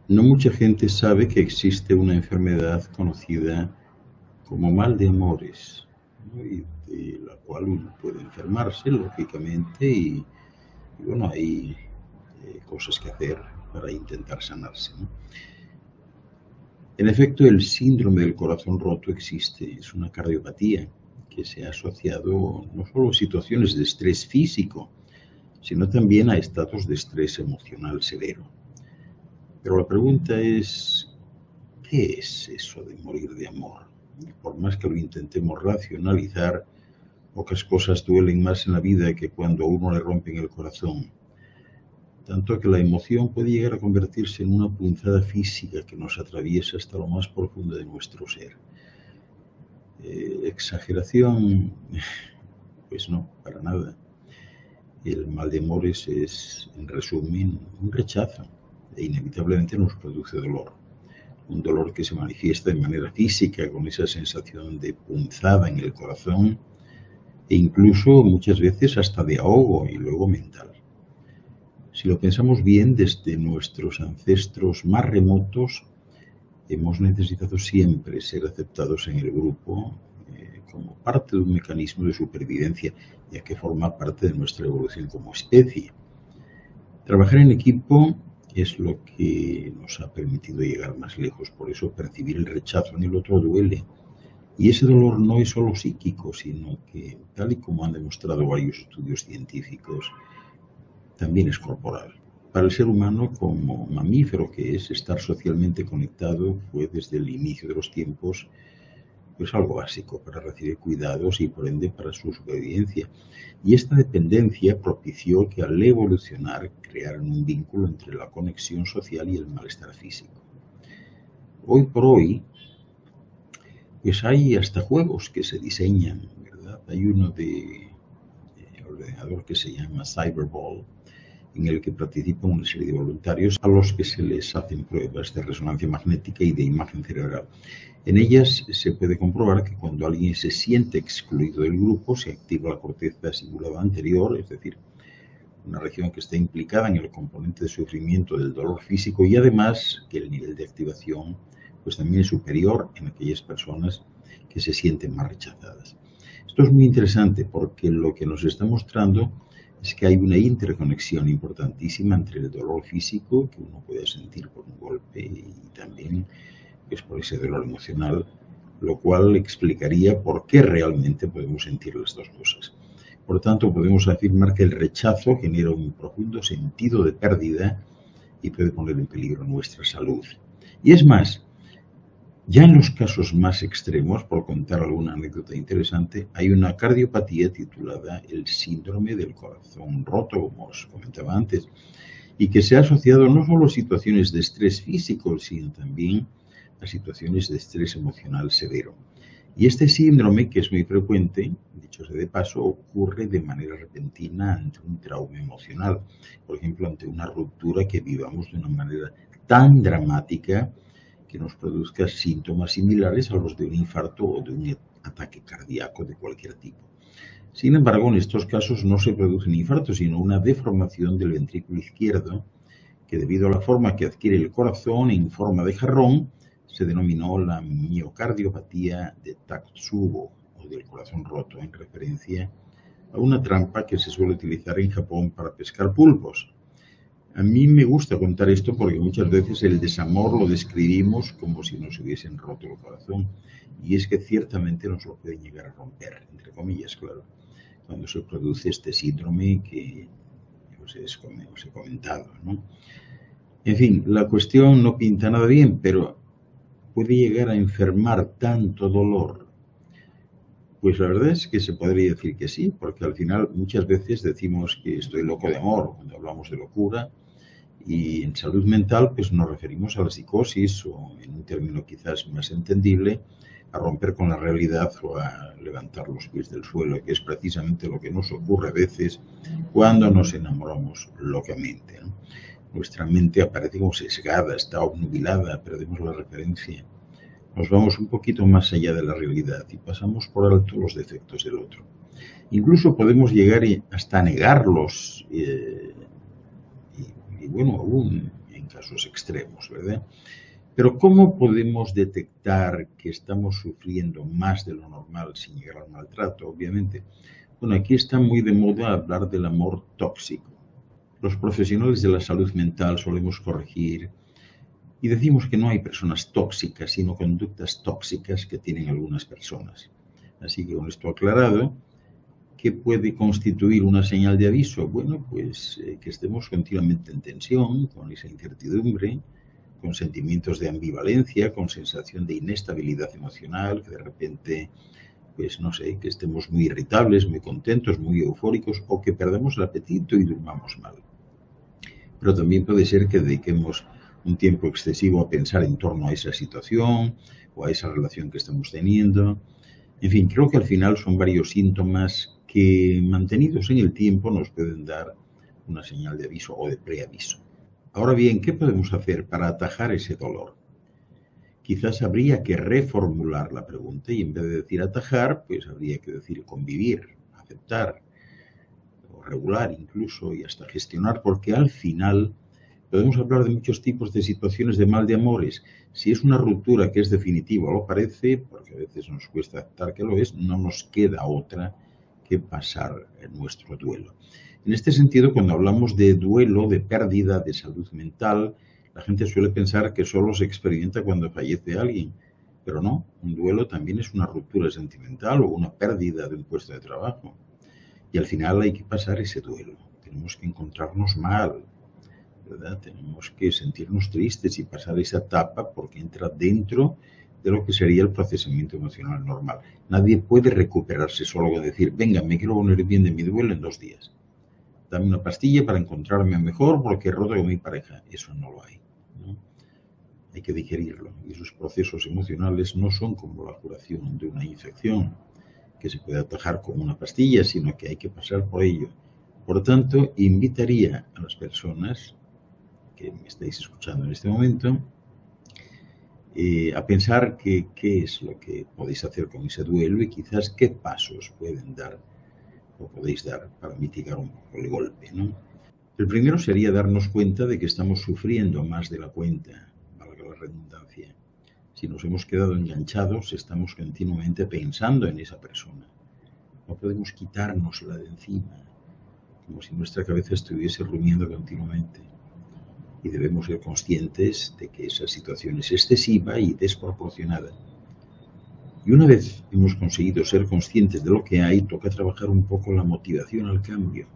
No mucha gente sabe que existe una enfermedad conocida como mal de amores, ¿no? Y de la cual uno puede enfermarse, lógicamente, y bueno, hay cosas que hacer para intentar sanarse, ¿no? En efecto, el síndrome del corazón roto existe, es una cardiopatía que se ha asociado no solo a situaciones de estrés físico, sino también a estados de estrés emocional severo. Pero la pregunta es, ¿qué es eso de morir de amor? Y por más que lo intentemos racionalizar, pocas cosas duelen más en la vida que cuando a uno le rompen el corazón. Tanto que la emoción puede llegar a convertirse en una punzada física que nos atraviesa hasta lo más profundo de nuestro ser. Exageración, pues no, para nada. El mal de amores es, en resumen, un rechazo e inevitablemente nos produce dolor. Un dolor que se manifiesta de manera física con esa sensación de punzada en el corazón e incluso muchas veces hasta de ahogo y luego mental. Si lo pensamos bien, desde nuestros ancestros más remotos hemos necesitado siempre ser aceptados en el grupo como parte de un mecanismo de supervivencia, ya que forma parte de nuestra evolución como especie. Trabajar en equipo es lo que nos ha permitido llegar más lejos, por eso percibir el rechazo en el otro duele. Y ese dolor no es solo psíquico, sino que, tal y como han demostrado varios estudios científicos, también es corporal. Para el ser humano, como mamífero que es, estar socialmente conectado fue desde el inicio de los tiempos pues algo básico para recibir cuidados y por ende para su supervivencia. Y esta dependencia propició que al evolucionar crearan un vínculo entre la conexión social y el malestar físico. Hoy por hoy, pues hay hasta juegos que se diseñan, ¿verdad? Hay uno de ordenador que se llama Cyberball, en el que participan una serie de voluntarios a los que se les hacen pruebas de resonancia magnética y de imagen cerebral. En ellas se puede comprobar que cuando alguien se siente excluido del grupo, se activa la corteza cingulada anterior, es decir, una región que está implicada en el componente de sufrimiento del dolor físico y además que el nivel de activación pues también es superior en aquellas personas que se sienten más rechazadas. Esto es muy interesante porque lo que nos está mostrando es que hay una interconexión importantísima entre el dolor físico que uno puede sentir por un golpe y también pues, por ese dolor emocional, lo cual explicaría por qué realmente podemos sentir las dos cosas. Por tanto, podemos afirmar que el rechazo genera un profundo sentido de pérdida y puede poner en peligro nuestra salud. Y es más, ya en los casos más extremos, por contar alguna anécdota interesante, hay una cardiopatía titulada el síndrome del corazón roto, como os comentaba antes, y que se ha asociado no solo a situaciones de estrés físico, sino también a situaciones de estrés emocional severo. Y este síndrome, que es muy frecuente, dicho sea de paso, ocurre de manera repentina ante un trauma emocional, por ejemplo, ante una ruptura que vivamos de una manera tan dramática que nos produzca síntomas similares a los de un infarto o de un ataque cardíaco de cualquier tipo. Sin embargo, en estos casos no se produce un infarto, sino una deformación del ventrículo izquierdo, que debido a la forma que adquiere el corazón en forma de jarrón, se denominó la miocardiopatía de Tatsubo, o del corazón roto, en referencia a una trampa que se suele utilizar en Japón para pescar pulpos. A mí me gusta contar esto porque muchas veces el desamor lo describimos como si nos hubiesen roto el corazón, y es que ciertamente nos lo pueden llegar a romper, entre comillas, claro, cuando se produce este síndrome que os he comentado, ¿no? En fin, la cuestión no pinta nada bien, pero ¿puede llegar a enfermar tanto dolor? Pues la verdad es que se podría decir que sí, porque al final muchas veces decimos que estoy loco de amor cuando hablamos de locura, y en salud mental pues nos referimos a la psicosis o, en un término quizás más entendible, a romper con la realidad o a levantar los pies del suelo, que es precisamente lo que nos ocurre a veces cuando nos enamoramos locamente, ¿no? Nuestra mente aparece como sesgada, está obnubilada, perdemos la referencia. Nos vamos un poquito más allá de la realidad y pasamos por alto los defectos del otro. Incluso podemos llegar hasta negarlos y bueno, aún en en casos extremos, ¿verdad? Pero ¿cómo podemos detectar que estamos sufriendo más de lo normal sin llegar al maltrato, obviamente? Bueno, aquí está muy de moda hablar del amor tóxico. Los profesionales de la salud mental solemos corregir y decimos que no hay personas tóxicas, sino conductas tóxicas que tienen algunas personas. Así que con esto aclarado, ¿qué puede constituir una señal de aviso? Bueno, pues que estemos continuamente en tensión, con esa incertidumbre, con sentimientos de ambivalencia, con sensación de inestabilidad emocional, que de repente, pues no sé, que estemos muy irritables, muy contentos, muy eufóricos o que perdamos el apetito y durmamos mal. Pero también puede ser que dediquemos un tiempo excesivo a pensar en torno a esa situación o a esa relación que estamos teniendo. En fin, creo que al final son varios síntomas que mantenidos en el tiempo nos pueden dar una señal de aviso o de preaviso. Ahora bien, ¿qué podemos hacer para atajar ese dolor? Quizás habría que reformular la pregunta y en vez de decir atajar, pues habría que decir convivir, aceptar, o regular incluso y hasta gestionar, porque al final podemos hablar de muchos tipos de situaciones de mal de amores. Si es una ruptura que es definitiva, lo parece, porque a veces nos cuesta aceptar que lo es, no nos queda otra que pasar en nuestro duelo. En este sentido, cuando hablamos de duelo, de pérdida de salud mental, la gente suele pensar que solo se experimenta cuando fallece alguien, pero no, un duelo también es una ruptura sentimental o una pérdida de un puesto de trabajo. Y al final hay que pasar ese duelo. Tenemos que encontrarnos mal, ¿verdad? Tenemos que sentirnos tristes y pasar esa etapa porque entra dentro de lo que sería el procesamiento emocional normal. Nadie puede recuperarse solo con decir, venga, me quiero poner bien de mi duelo en 2 días. Dame una pastilla para encontrarme mejor porque he roto con mi pareja. Eso no lo hay, ¿no? Hay que digerirlo. Y esos procesos emocionales no son como la curación de una infección que se puede atajar con una pastilla, sino que hay que pasar por ello. Por tanto, invitaría a las personas que me estáis escuchando en este momento a pensar qué es lo que podéis hacer con ese duelo y quizás qué pasos pueden dar o podéis dar para mitigar un poco el golpe, ¿no? El primero sería darnos cuenta de que estamos sufriendo más de la cuenta, valga la redundancia. Si nos hemos quedado enganchados, estamos continuamente pensando en esa persona. No podemos quitárnosla de encima, como si nuestra cabeza estuviese rumiando continuamente. Y debemos ser conscientes de que esa situación es excesiva y desproporcionada. Y una vez hemos conseguido ser conscientes de lo que hay, toca trabajar un poco la motivación al cambio.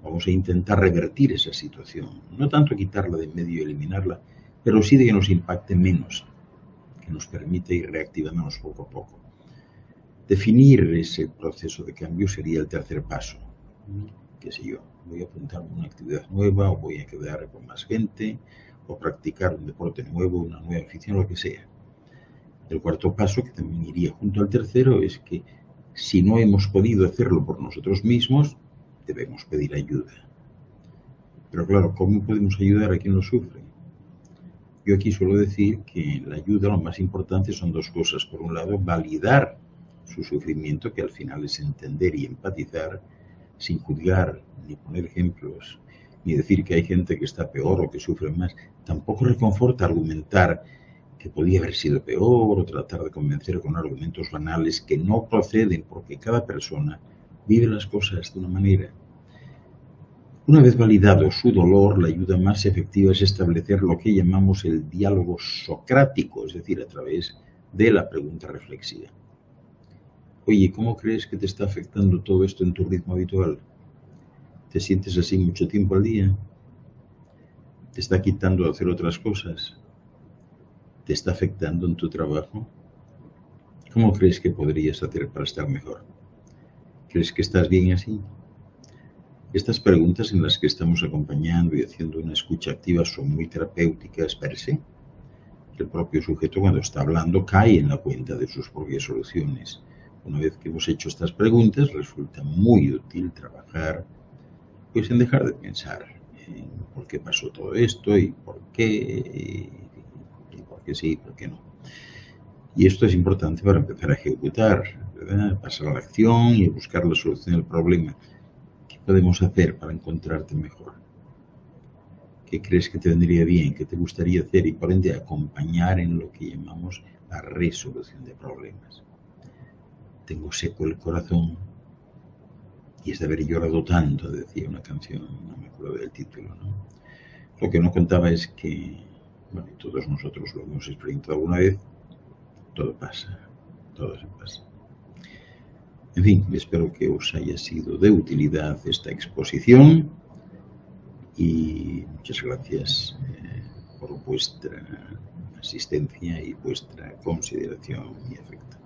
Vamos a intentar revertir esa situación, no tanto quitarla de en medio y eliminarla, pero sí de que nos impacte menos, que nos permita ir reactivándonos poco a poco. Definir ese proceso de cambio sería el tercer paso. Qué sé yo, voy a apuntarme a una actividad nueva o voy a quedar con más gente o practicar un deporte nuevo, una nueva afición, lo que sea. El cuarto paso, que también iría junto al tercero, es que si no hemos podido hacerlo por nosotros mismos, debemos pedir ayuda. Pero claro, ¿cómo podemos ayudar a quien lo sufre? Yo aquí suelo decir que la ayuda, lo más importante son 2 cosas. Por un lado, validar su sufrimiento, que al final es entender y empatizar, sin juzgar, ni poner ejemplos, ni decir que hay gente que está peor o que sufre más. Tampoco reconforta argumentar que podía haber sido peor o tratar de convencer con argumentos banales que no proceden porque cada persona vive las cosas de una manera. Una vez validado su dolor, la ayuda más efectiva es establecer lo que llamamos el diálogo socrático, es decir, a través de la pregunta reflexiva. Oye, ¿cómo crees que te está afectando todo esto en tu ritmo habitual? ¿Te sientes así mucho tiempo al día? ¿Te está quitando hacer otras cosas? ¿Te está afectando en tu trabajo? ¿Cómo crees que podrías hacer para estar mejor? ¿Crees que estás bien así? Estas preguntas en las que estamos acompañando y haciendo una escucha activa son muy terapéuticas per se. El propio sujeto, cuando está hablando, cae en la cuenta de sus propias soluciones. Una vez que hemos hecho estas preguntas, resulta muy útil trabajar pues en dejar de pensar en por qué pasó todo esto y por qué sí y por qué no. Y esto es importante para empezar a ejecutar, ¿verdad? Pasar a la acción y buscar la solución del problema. ¿Qué podemos hacer para encontrarte mejor? qué crees que te vendría bien, qué te gustaría hacer y por ende acompañar en lo que llamamos la resolución de problemas. Tengo seco el corazón y es de haber llorado tanto, decía una canción, no me acuerdo del título, ¿no? Lo que no contaba es que, bueno, todos nosotros lo hemos experimentado alguna vez, todo pasa, todo se pasa. En fin, espero que os haya sido de utilidad esta exposición y muchas gracias por vuestra asistencia y vuestra consideración y afecto.